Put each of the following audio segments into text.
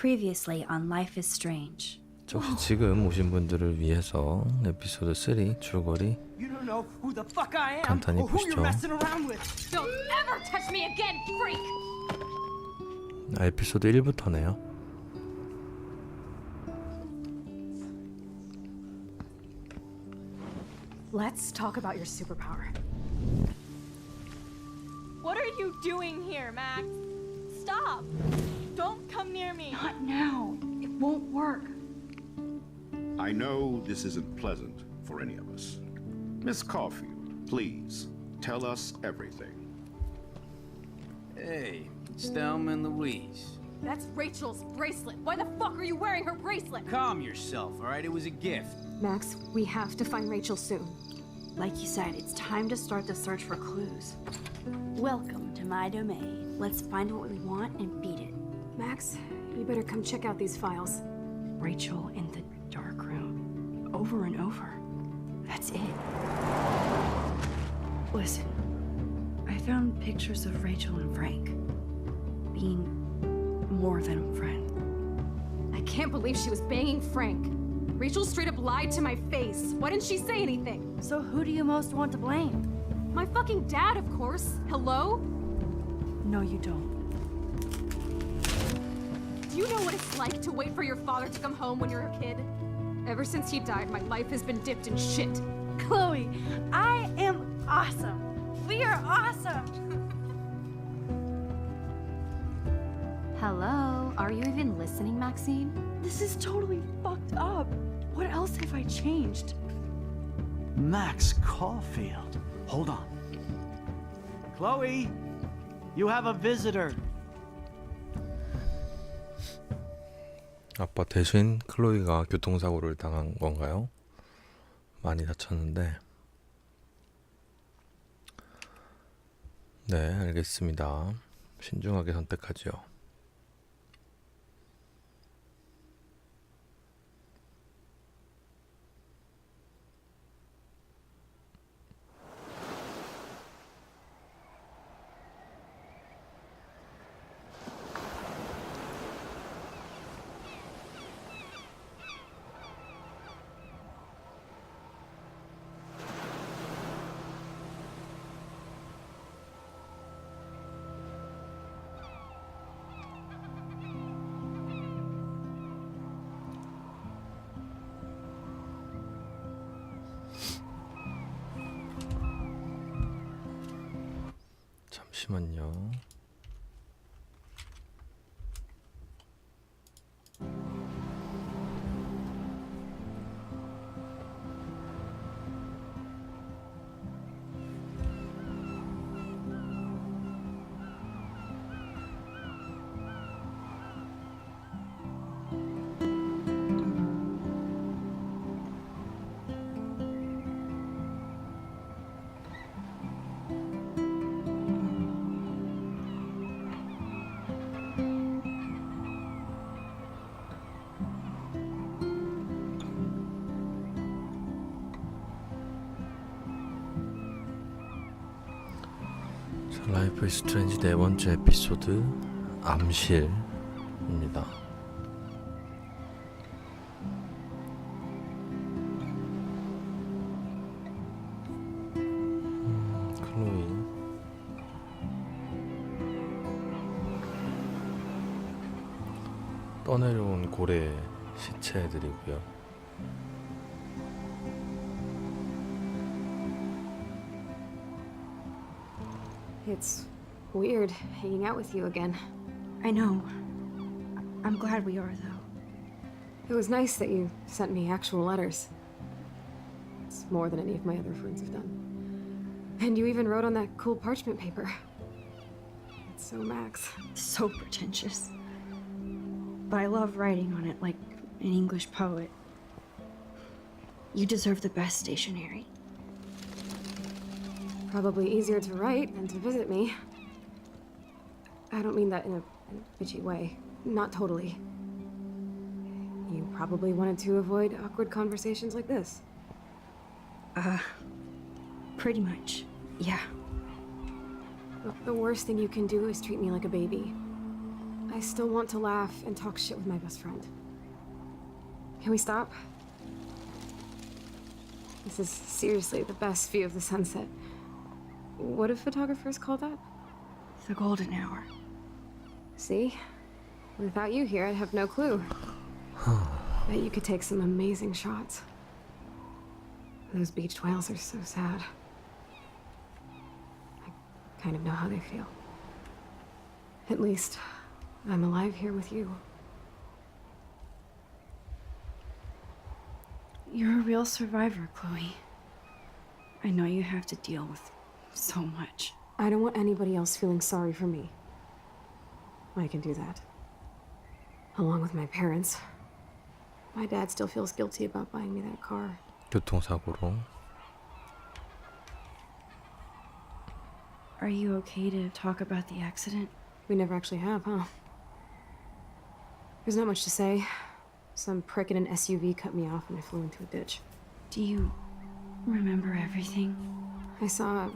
Previously on Life is Strange. 혹시 지금 오신 분들을 위해서 에피소드 3 줄거리 You don't know who the fuck I am 간단히 or who 보시죠. you're messing around with. Don't ever touch me again, freak! 에피소드 1부터네요. Let's talk about your superpower. What are you doing here, Max? Stop! Don't come near me! Not now. It won't work. I know this isn't pleasant for any of us. Miss Caulfield, please, tell us everything. Hey, it's Thelma and Louise. That's Rachel's bracelet. Why the fuck are you wearing her bracelet? Calm yourself, all right? It was a gift. Max, we have to find Rachel soon. Like you said, it's time to start the search for clues. Welcome to my domain. Let's find what we want and beat it. Max, you better come check out these files. Rachel in the dark room. Over and over. That's it. Listen, I found pictures of Rachel and Frank being more than a friend. I can't believe she was banging Frank. Rachel straight up lied to my face. Why didn't she say anything? So who do you most want to blame? My fucking dad, of course. Hello? No, you don't. Do you know what it's like to wait for your father to come home when you're a kid? Ever since he died, my life has been dipped in shit. Chloe, I am awesome! We are awesome! Hello? Are you even listening, Maxine? This is totally fucked up. What else have I changed? Max Caulfield. Hold on. Chloe, you have a visitor. 아빠 대신 클로이가 교통사고를 당한 건가요? 많이 다쳤는데. 네, 알겠습니다. 신중하게 선택하죠. 잠시만요. 라이프 이즈 스트레인지 네 번째 에피소드 암실입니다. 클로이 떠내려온 고래 시체들이고요. It's weird hanging out with you again. I know. I'm glad we are, though. It was nice that you sent me actual letters. It's more than any of my other friends have done. And you even wrote on that cool parchment paper. It's so Max. So pretentious. But I love writing on it like an English poet. You deserve the best stationery. Probably easier to write than to visit me. I don't mean that in a bitchy way. Not totally. You probably wanted to avoid awkward conversations like this. Pretty much, yeah. Look, the worst thing you can do is treat me like a baby. I still want to laugh and talk shit with my best friend. Can we stop? This is seriously the best view of the sunset. What do photographers call that? The golden hour. See? Without you here, I'd have no clue. Bet you could take some amazing shots. Those beached whales are so sad. I kind of know how they feel. At least, I'm alive here with you. You're a real survivor, Chloe. I know you have to deal with so much. I don't want anybody else feeling sorry for me. I can do that. Along with my parents. My dad still feels guilty about buying me that car. 교통사고로. Are you okay to talk about the accident? We never actually have, huh? There's not much to say. Some prick in an SUV cut me off and I flew into a ditch. Do you remember everything? I saw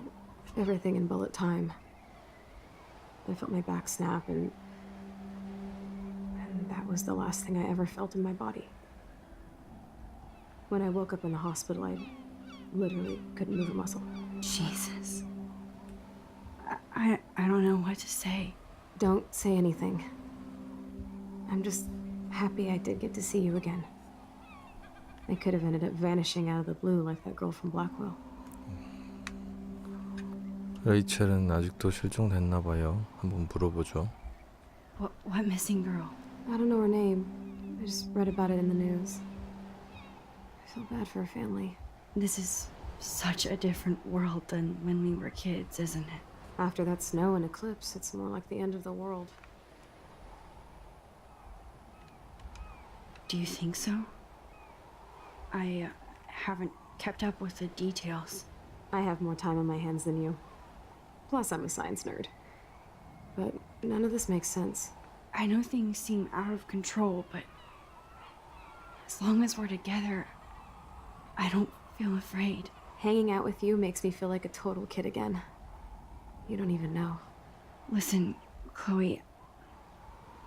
everything in bullet time. I felt my back snap and that was the last thing I ever felt in my body. When I woke up in the hospital, I literally couldn't move a muscle. Jesus. I don't know what to say. Don't say anything. I'm just happy I did get to see you again. I could have ended up vanishing out of the blue like that girl from Blackwell. 레이첼은 아직도 실종됐나 봐요. 한번 물어보죠. What missing girl? I don't know her name. I just read about it in the news. I feel bad for her family. This is such a different world than when we were kids, isn't it? After that snow and eclipse, it's more like the end of the world. Do you think so? I haven't kept up with the details. I have more time on my hands than you. Plus, I'm a science nerd. But none of this makes sense. I know things seem out of control, but as long as we're together, I don't feel afraid. Hanging out with you makes me feel like a total kid again. You don't even know. Listen, Chloe,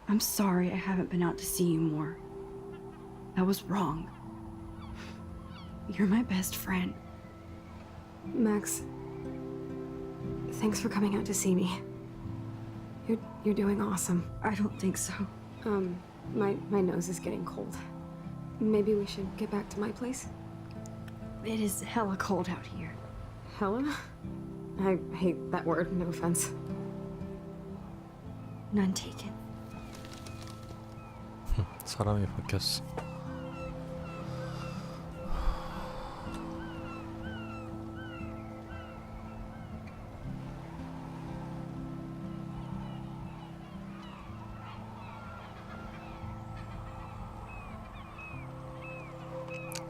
I'm sorry I haven't been out to see you more. That was wrong. You're my best friend. Max, thanks for coming out to see me. You're doing awesome. I don't think so. My nose is getting cold. Maybe we should get back to my place? It is hella cold out here. Hella? I hate that word, no offense. None taken. 사람이 바뀌었어.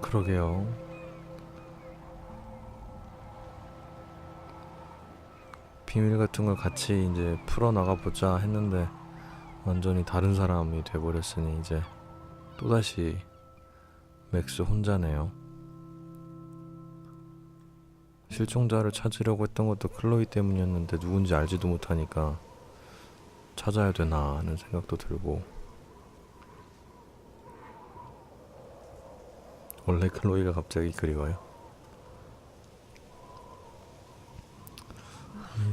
그러게요. 비밀 같은 걸 같이 이제 풀어나가 보자 했는데 완전히 다른 사람이 돼버렸으니 이제 또다시 맥스 혼자네요. 실종자를 찾으려고 했던 것도 클로이 때문이었는데 누군지 알지도 못하니까 찾아야 되나 하는 생각도 들고, 원래 클로이가 갑자기 그리워요.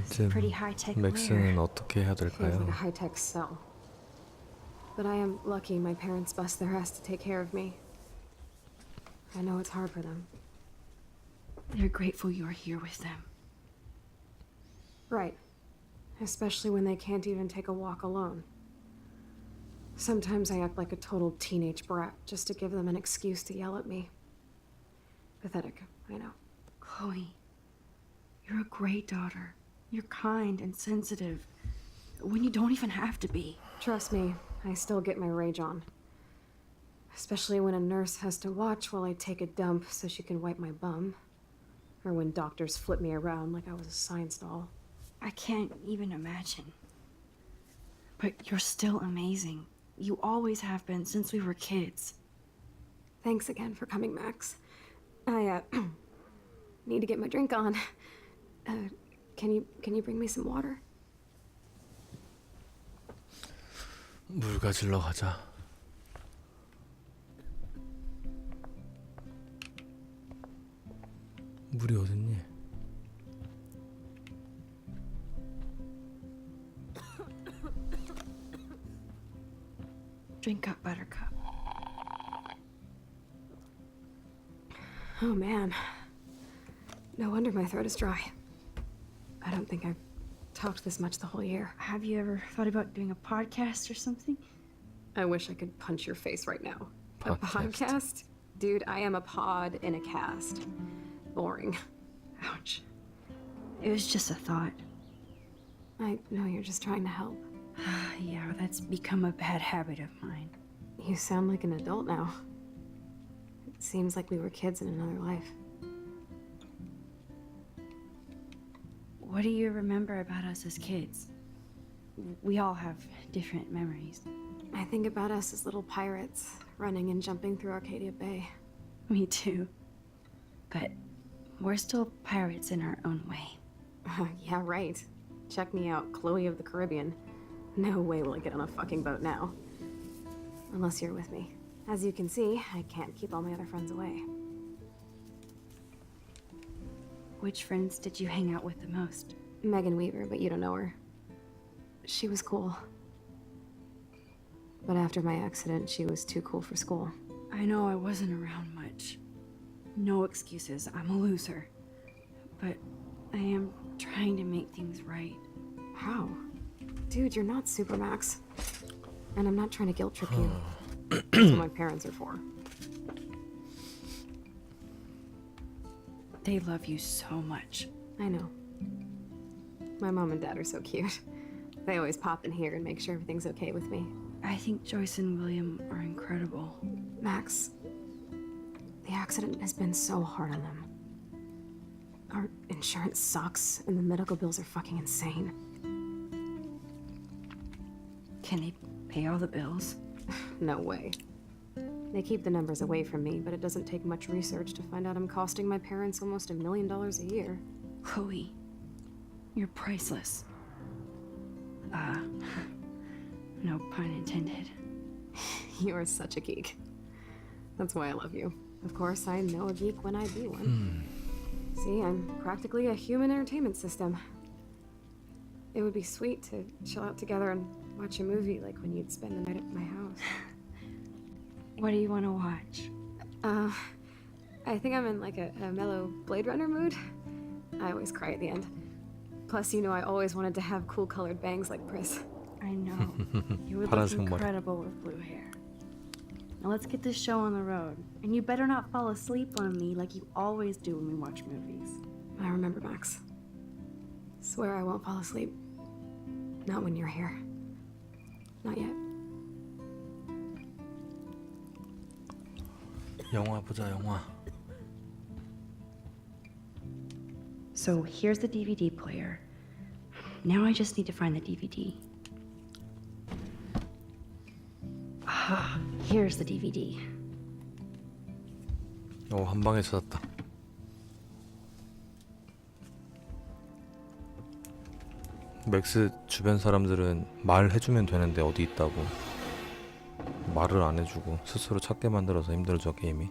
이제 Pretty high-tech 맥스는 lair. 어떻게 해야 Feels 될까요? like a high-tech cell. But I am lucky my parents bust their ass to take care of me. I know it's hard for them. They're grateful you're here with them. Right. Especially when they can't even take a walk alone. Sometimes I act like a total teenage brat just to give them an excuse to yell at me. Pathetic, I know. Chloe, you're a great daughter. You're kind and sensitive when you don't even have to be. Trust me, I still get my rage on. Especially when a nurse has to watch while I take a dump so she can wipe my bum. Or when doctors flip me around like I was a science doll. I can't even imagine. But you're still amazing. You always have been since we were kids. Thanks again for coming, Max. I, need to get my drink on. Can you bring me some water? 물 가질러 가자. 물이 어딨니? Drink up, Buttercup. Oh man. No wonder my throat is dry. I don't think I've talked this much the whole year. Have you ever thought about doing a podcast or something? I wish I could punch your face right now. A Podcast. podcast? Dude, I am a pod in a cast. Boring. Ouch. It was just a thought. I know you're just trying to help. Yeah, that's become a bad habit of mine. You sound like an adult now. It seems like we were kids in another life. What do you remember about us as kids? We all have different memories. I think about us as little pirates, running and jumping through Arcadia Bay. Me too. But we're still pirates in our own way. Yeah, right. Check me out, Chloe of the Caribbean. No way will I get on a fucking boat now. Unless you're with me. As you can see, I can't keep all my other friends away. Which friends did you hang out with the most? Megan Weaver, but you don't know her. She was cool. But after my accident, she was too cool for school. I know I wasn't around much. No excuses, I'm a loser. But I am trying to make things right. How? Dude, you're not Supermax. And I'm not trying to guilt trip you. That's what my parents are for. They love you so much. I know. My mom and dad are so cute. They always pop in here and make sure everything's okay with me. I think Joyce and William are incredible. Max, the accident has been so hard on them. Our insurance sucks, and the medical bills are fucking insane. Can they pay all the bills? No way. They keep the numbers away from me, but it doesn't take much research to find out I'm costing my parents almost $1 million a year. Chloe, you're priceless. No pun intended. You are such a geek. That's why I love you. Of course, I know a geek when I be one. See, I'm practically a human entertainment system. It would be sweet to chill out together and watch a movie like when you'd spend the night at my house. What do you want to watch? I think I'm in like a mellow Blade Runner mood. I always cry at the end. Plus, you know I always wanted to have cool colored bangs like Pris. I know. You would look 파란색 머리. incredible with blue hair. Now let's get this show on the road. And you better not fall asleep on me like you always do when we watch movies. I remember, Max. Swear I won't fall asleep. Not when you're here. Not yet. 영화 보자, 영화. So here's the DVD player. Now I just need to find the DVD. Ah, here's the DVD. 한 방에 찾았다. 맥스 주변 사람들은 말해주면 되는데 어디 있다고 말을 안 해주고 스스로 찾게 만들어서 힘들죠, 게임이.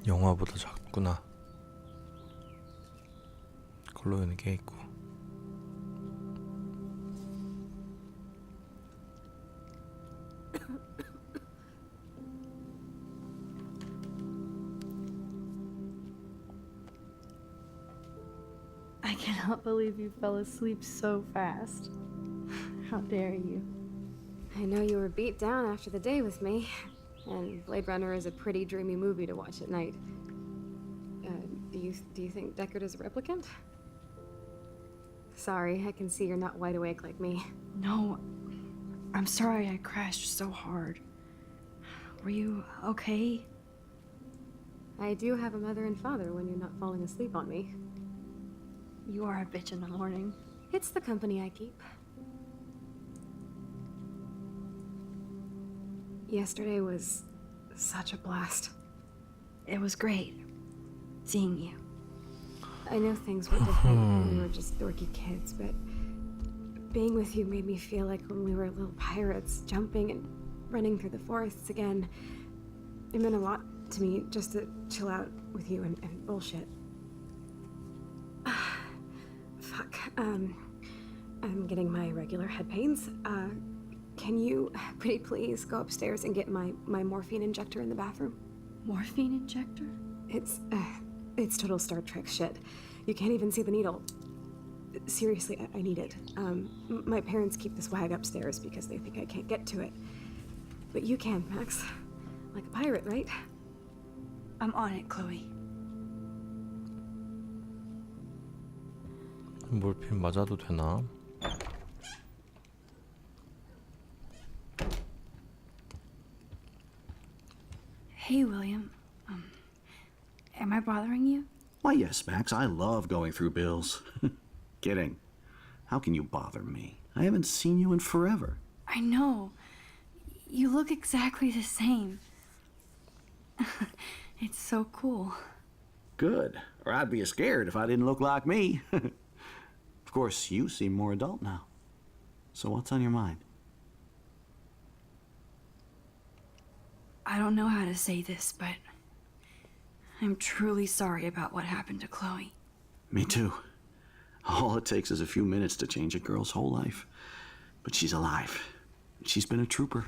영화보다 작구나. 클로이는 꽤 있고. I cannot believe you fell asleep so fast. How dare you? I know you were beat down after the day with me, and Blade Runner is a pretty dreamy movie to watch at night. Do you think Deckard is a replicant? Sorry, I can see you're not wide awake like me. No, I'm sorry I crashed so hard. Were you okay? I do have a mother and father when you're not falling asleep on me. You are a bitch in the morning. It's the company I keep. Yesterday was such a blast. It was great seeing you. I know things were different when we were just dorky kids, but being with you made me feel like when we were little pirates, jumping and running through the forests again. It meant a lot to me just to chill out with you and bullshit. Fuck. I'm getting my regular head pains. Can you, pretty please, go upstairs and get my morphine injector in the bathroom? Morphine injector? It's total Star Trek shit. You can't even see the needle. Seriously, I need it. My parents keep the swag upstairs because they think I can't get to it. But you can, Max. Like a pirate, right? I'm on it, Chloe. 몰핀 맞아도 되나? Hey, William. Am I bothering you? Why, yes, Max. I love going through bills. Kidding. How can you bother me? I haven't seen you in forever. I know. You look exactly the same. It's so cool. Good. Or I'd be scared if I didn't look like me. Of course, you seem more adult now. So what's on your mind? I don't know how to say this, but I'm truly sorry about what happened to Chloe. Me too. All it takes is a few minutes to change a girl's whole life. But she's alive. She's been a trooper.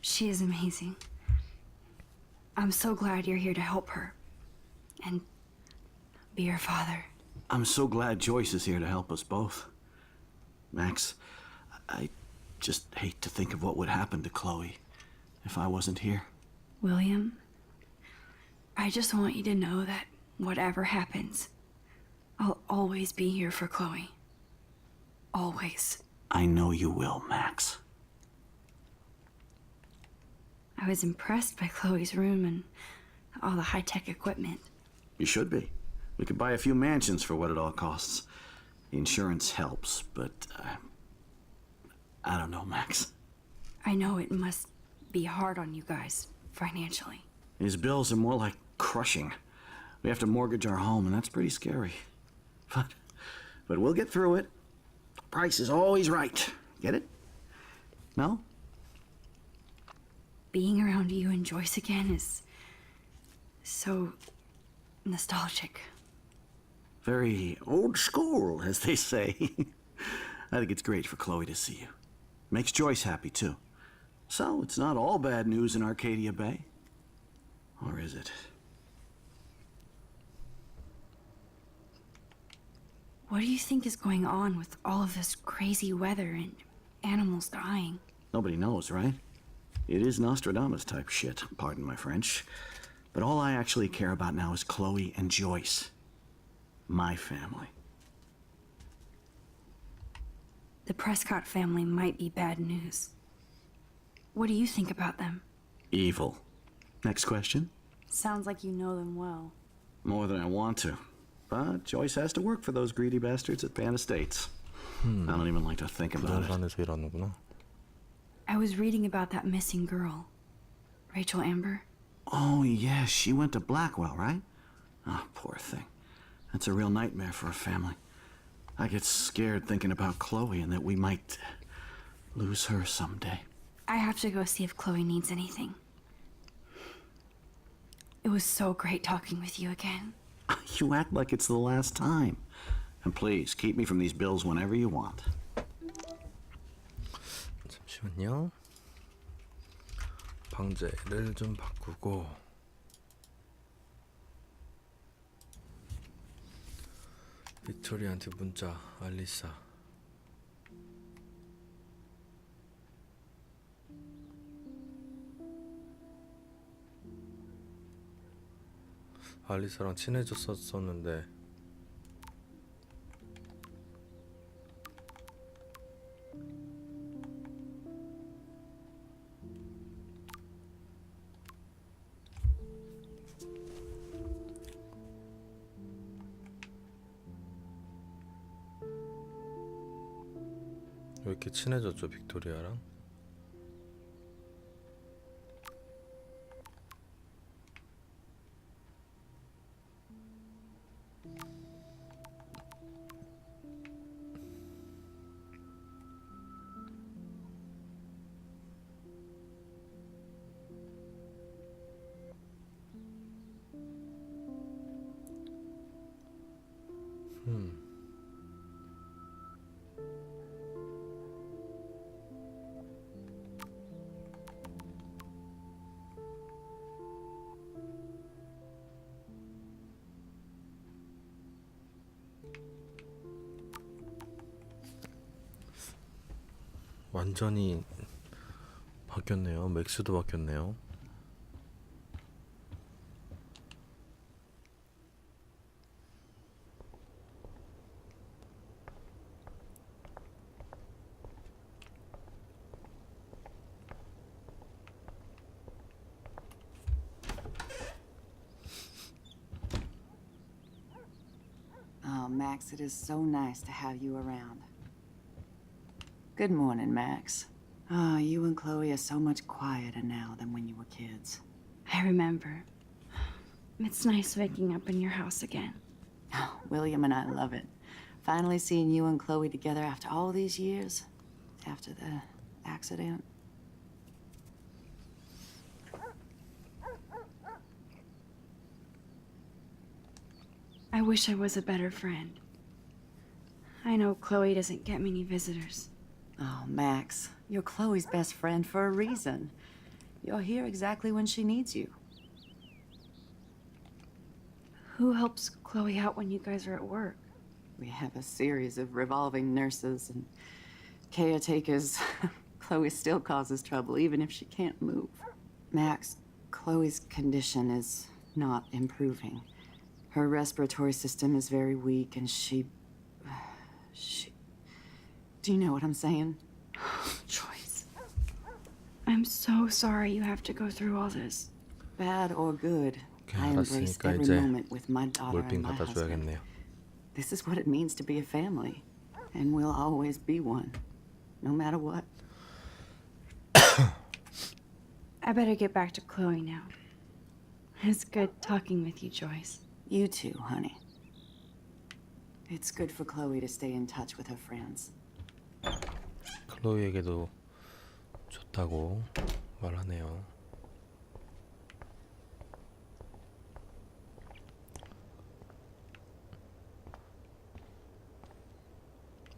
She is amazing. I'm so glad you're here to help her. And be her father. I'm so glad Joyce is here to help us both. Max, I just hate to think of what would happen to Chloe if I wasn't here. William, I just want you to know that whatever happens, I'll always be here for Chloe. Always. I know you will, Max. I was impressed by Chloe's room and all the high-tech equipment. You should be. We could buy a few mansions for what it all costs. The insurance helps, but I don't know, Max. I know it must be hard on you guys, financially. These bills are more like crushing. We have to mortgage our home, and that's pretty scary. But we'll get through it. Price is always right. Get it? No? Being around you and Joyce again is so nostalgic. Very old school, as they say. I think it's great for Chloe to see you. Makes Joyce happy, too. So, it's not all bad news in Arcadia Bay. Or is it? What do you think is going on with all of this crazy weather and animals dying? Nobody knows, right? It is Nostradamus-type shit, pardon my French. But all I actually care about now is Chloe and Joyce. My family. The Prescott family might be bad news. What do you think about them? Evil. Next question? Sounds like you know them well. More than I want to. But Joyce has to work for those greedy bastards at Pan Estates. I don't even like to think about it. 부동산에서 일하는구나. I was reading about that missing girl, Rachel Amber. Oh, yeah, she went to Blackwell, right? Oh, poor thing. That's a real nightmare for a family. I get scared thinking about Chloe and that we might lose her someday. I have to go see if Chloe needs anything. It was so great talking with you again. You act like it's the last time. And please, keep me from these bills whenever you want. 잠시만요. 방제를 좀 바꾸고 빅토리한테 문자 알리사 알리사랑 친해졌었는데 왜 이렇게 친해졌죠, 빅토리아랑? 완전히 바뀌었네요. 맥스도 바뀌었네요. Oh, Max, it is so nice to have you around. Good morning, Max. Ah, you and Chloe are so much quieter now than when you were kids. I remember. It's nice waking up in your house again. Oh, William and I love it. Finally seeing you and Chloe together after all these years. After the accident. I wish I was a better friend. I know Chloe doesn't get many visitors. Oh, Max, you're Chloe's best friend for a reason. You're here exactly when she needs you. Who helps Chloe out when you guys are at work? We have a series of revolving nurses and caretakers. Chloe still causes trouble, even if she can't move. Max, Chloe's condition is not improving. Her respiratory system is very weak, and she... Do you know what I'm saying? Joyce. I'm so sorry you have to go through all this. Bad or good, 오케이, I embrace 알았으니까 every 이제 moment with my daughter 몰핀 and my 갖다 husband. 줘야겠네요. This is what it means to be a family, and we'll always be one, no matter what. I better get back to Chloe now. It's good talking with you, Joyce. You too, honey. It's good for Chloe to stay in touch with her friends. 클로이에게도 좋다고 말하네요.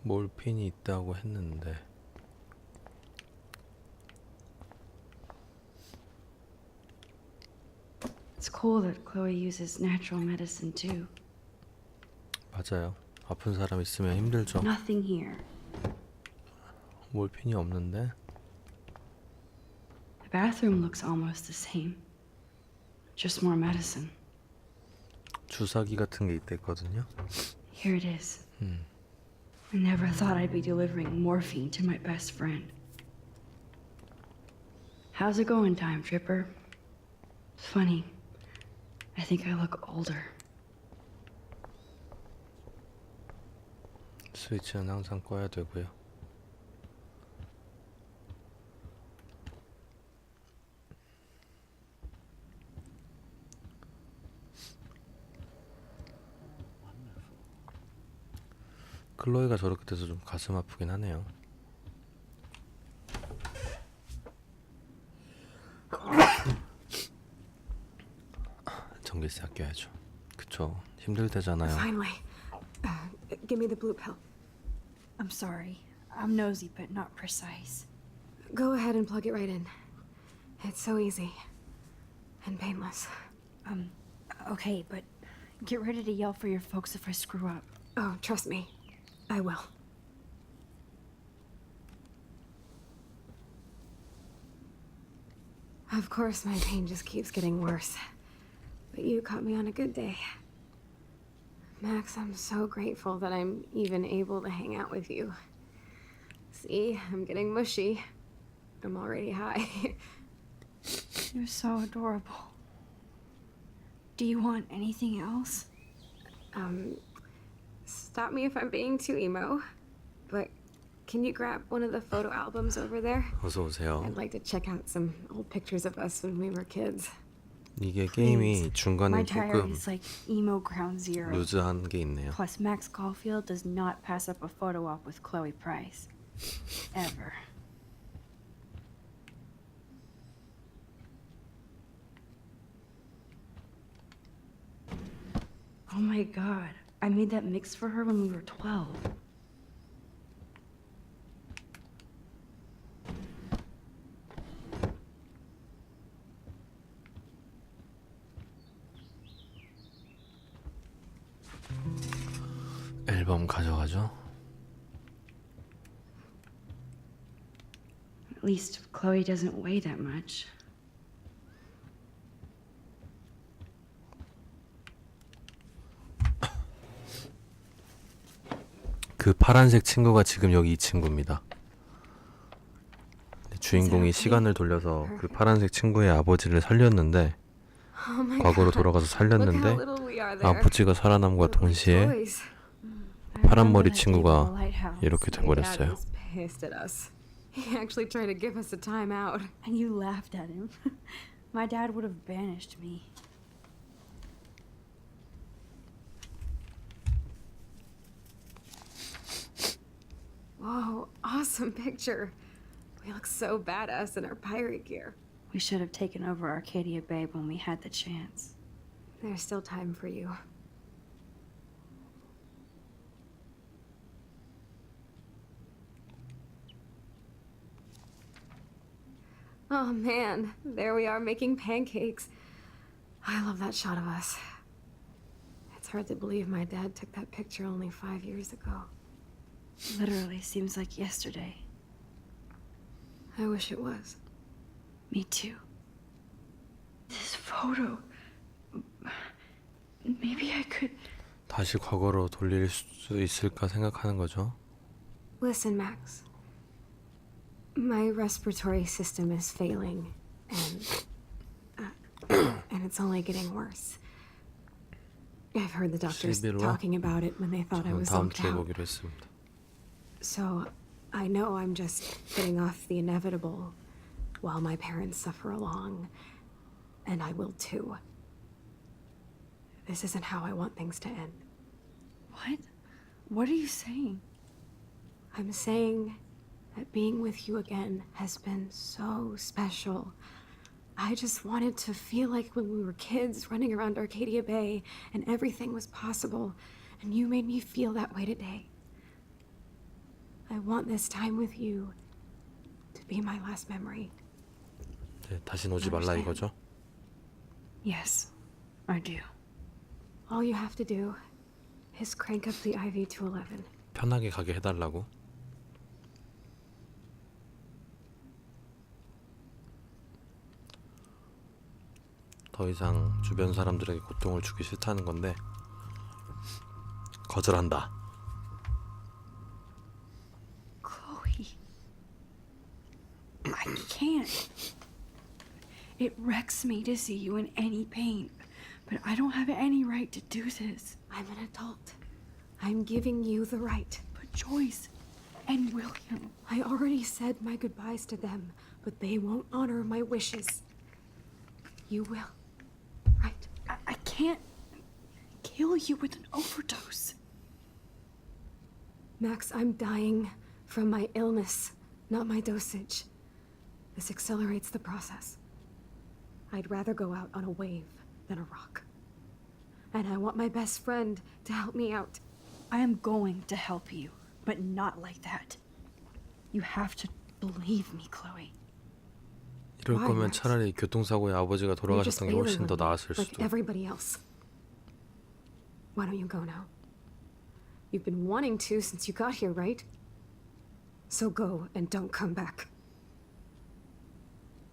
몰핀이 있다고 했는데 It's cool that Chloe uses natural medicine too. 맞아요. 아픈 사람 있으면 힘들죠. Nothing here. 몰핀이 없는데 The bathroom looks almost the same. Just more medicine. 주사기 같은 게 있댔거든요. Here it is. I never thought I'd be delivering morphine to my best friend. How's it going, Time Tripper? It's funny. I think I look older. 스위치는 항상 꺼야 되고요. 클로이가 저렇게 돼서 좀 가슴 아프긴 하네요. 전기세 아껴야죠. 그쵸. 힘들 때잖아요. Finally. Give me the blue pill. I'm sorry. I'm nosy, but not precise. Go ahead and plug it right in. It's so easy. And painless. Okay, but get ready to yell for your folks if I screw up. Oh, trust me. I will. Of course, my pain just keeps getting worse. But you caught me on a good day. Max, I'm so grateful that I'm even able to hang out with you. See, I'm getting mushy. I'm already high. You're so adorable. Do you want anything else? Stop me if I'm being too emo, but can you grab one of the photo albums over there? 어서 오세요. I'd like to check out some old pictures of us when we were kids. 이게 게임이 My 중간에 diary 조금 is like emo ground zero. 루즈한 게 있네요. Plus, Max Caulfield does not pass up a photo op with Chloe Price. Ever. Oh my god. I made that mix for her when we were 12. 앨범 가져가죠. At least Chloe doesn't weigh that much. 그 파란색 친구가 지금 여기 이 친구입니다. 주인공이 시간을 돌려서 그 파란색 친구의 아버지를 살렸는데 Oh my 과거로 god. 돌아가서 Look how 살렸는데 little we are there. 아버지가 살아남과 동시에 Boys. 파란 머리 I remember that day at the 친구가 lighthouse. 이렇게 My dad 돼버렸어요. was pissed at us. He actually tried to give us a timeout. And you laughed at him. My dad would have banished me. Whoa, awesome picture. We look so badass in our pirate gear. We should have taken over Arcadia Bay when we had the chance. There's still time for you. Oh man, there we are making pancakes. I love that shot of us. It's hard to believe my dad took that picture only 5 years ago. Literally seems like yesterday. I wish it was. Me too. This photo. Maybe I could. 다시 과거로 돌릴 수 있을까 생각하는 거죠. Listen, Max. My respiratory system is failing, and it's only getting worse. I've heard the doctors 11화? talking about it when they thought I 저는 was 다음 zonked 주에 out. 보기로 했습니다. So, I know I'm just putting off the inevitable while my parents suffer along, and I will too. This isn't how I want things to end. What? What are you saying? I'm saying that being with you again has been so special. I just wanted to feel like when we were kids running around Arcadia Bay and everything was possible, and you made me feel that way today. I want this time with you to be my last memory. 네, 다시 오지 말라 이거죠. Yes, I do. All you have to do is crank up the IV to 11. 편하게 가게 해달라고. 더 이상 주변 사람들에게 고통을 주기 싫다는 건데 거절한다. Chloe. I can't. It wrecks me to see you in any pain, but I don't have any right to do this. I'm an adult. I'm giving you the right. But Joyce and William. I already said my goodbyes to them, but they won't honor my wishes. You will, right? I can't kill you with an overdose. Max, I'm dying from my illness, not my dosage. This accelerates the process. I'd rather go out on a wave than a rock. And I want my best friend to help me out. I am going to help you, but not like that. You have to believe me, Chloe. 이럴 Why, 거면 Max? 차라리 교통사고에 아버지가 You're just 돌아가셨던 게 failing 훨씬 더 with me, 나았을 like 수도. everybody else. Why don't you go now? You've been wanting to since you got here, right? So go and don't come back.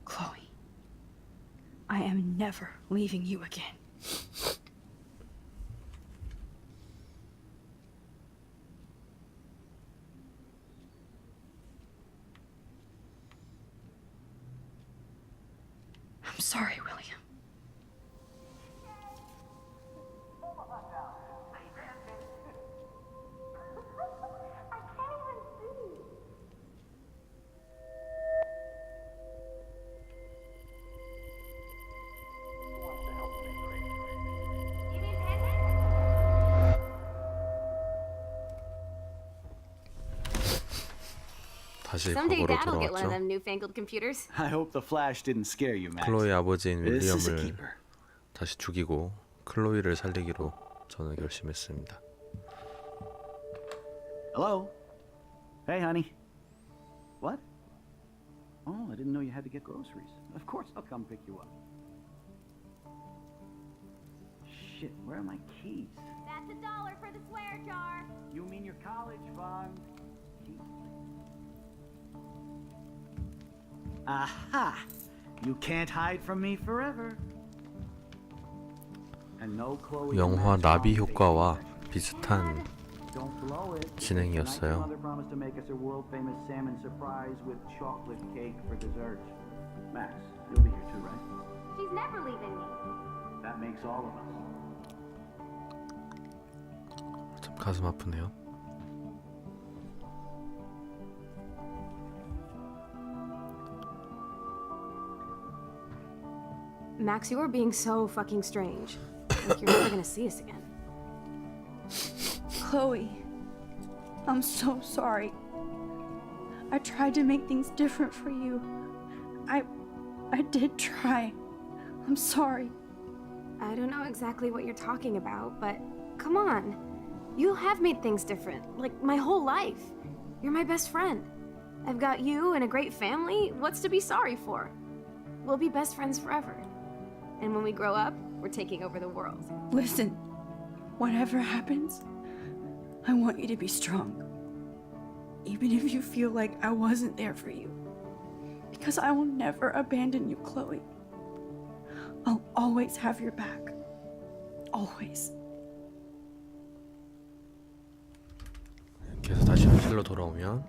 Chloe, I am never leaving you again. 다시 Someday 과거로 Dad'll get one of 돌아왔죠. them newfangled computers. I hope the flash didn't scare you, Max. 클로이 아버지인 This is a 윌리엄을 keeper. 다시 죽이고 클로이를 살리기로 저는 결심했습니다. Hello? Hey, honey. What? Oh, I didn't know you had to get groceries. Of course I'll come pick you up. Shit, where are my keys? That's $1 for the swear jar. You mean your college fund? Aha! You can't hide from me forever. And no Chloe. 영화 나비 효과와 비슷한 Don't blow it. 진행이었어요. Mother promised to make us a world famous salmon surprise with chocolate cake for dessert. Max, you'll be here too, right? She's never leaving me. That makes all of us. 참 가슴 아프네요. Max, you are being so fucking strange. Like you're never gonna see us again. Chloe, I'm so sorry. I tried to make things different for you. I did try. I'm sorry. I don't know exactly what you're talking about, but come on. You have made things different, like my whole life. You're my best friend. I've got you and a great family. What's to be sorry for? We'll be best friends forever. And when we grow up, we're taking over the world. Listen, whatever happens, I want you to be strong. Even if you feel like I wasn't there for you. Because I will never abandon you, Chloe. I'll always have your back. Always. 그래서 다시 현실로 돌아오면